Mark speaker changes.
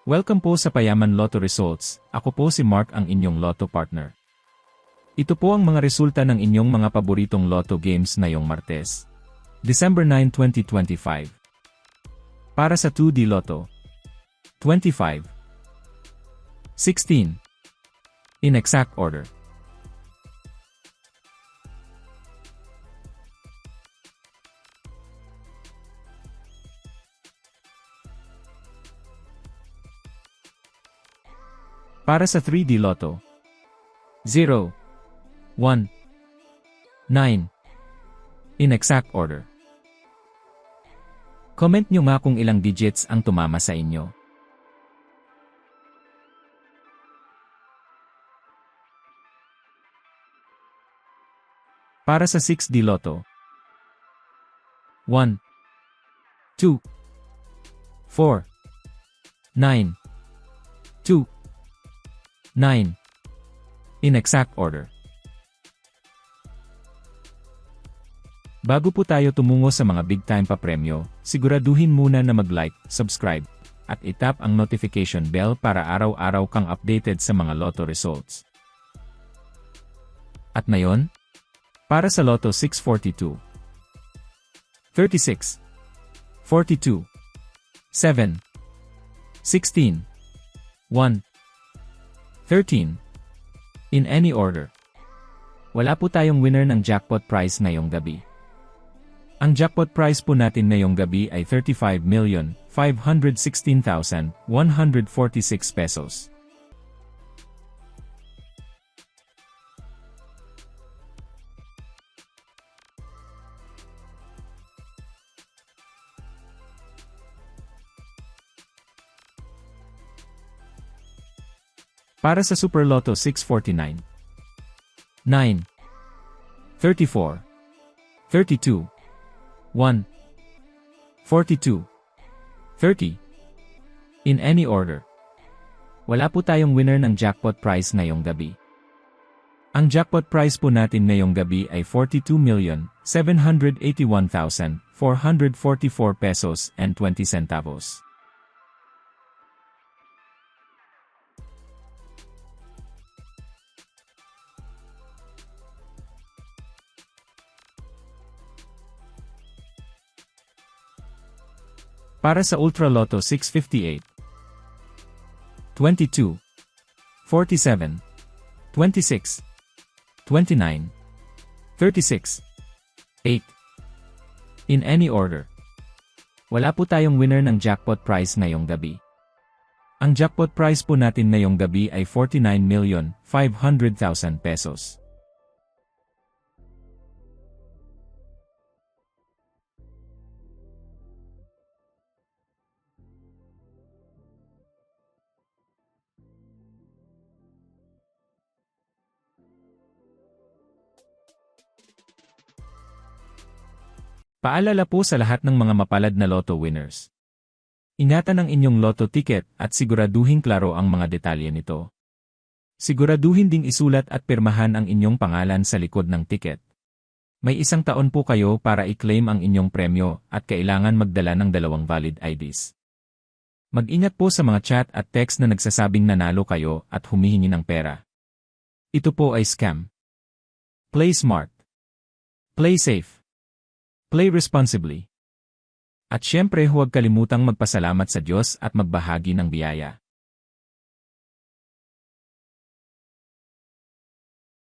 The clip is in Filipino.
Speaker 1: Welcome po sa Payaman Lotto Results. Ako po si Mark, ang inyong Lotto partner. Ito po ang mga resulta ng inyong mga paboritong Lotto games ngayong Martes, December 9, 2025. Para sa 2D Lotto, 25, 16, in exact order. Para sa 3D Lotto, 0, 1, 9, in exact order. Comment nyo nga kung ilang digits ang tumama sa inyo. Para sa 6D Lotto, 1, 2, 4, 9, 2, 9. In exact order. Bago po tayo tumungo sa mga big time pa premyo, siguraduhin muna na mag-like, subscribe, at itap ang notification bell para araw-araw kang updated sa mga Lotto results. At ngayon, para sa Lotto 642, 36, 42, 7, 16, 1, 13. In any order. Wala po tayong winner ng jackpot prize ngayong gabi. Ang jackpot prize po natin ngayong gabi ay 35,516,146 pesos. Para sa Super Lotto 649, 9, 34, 32, 1, 42, 30. In any order. Wala po tayong winner ng jackpot prize ngayong gabi. Ang jackpot prize po natin ngayong gabi ay 42,781,444 pesos and 20 centavos. Para sa Ultra Lotto 658, 22, 47, 26, 29, 36, 8. In any order. Wala po tayong winner ng jackpot prize ngayong gabi. Ang jackpot prize po natin ngayong gabi ay 49,500,000 pesos. Paalala po sa lahat ng mga mapalad na Lotto winners. Ingatan ang inyong Lotto ticket at siguraduhin klaro ang mga detalye nito. Siguraduhin ding isulat at pirmahan ang inyong pangalan sa likod ng ticket. May 1 taon po kayo para i-claim ang inyong premyo at kailangan magdala ng 2 valid IDs. Mag-ingat po sa mga chat at text na nagsasabing nanalo kayo at humihingi ng pera. Ito po ay scam. Play smart. Play safe. Play responsibly. At syempre huwag kalimutang magpasalamat sa Diyos at magbahagi ng biyaya.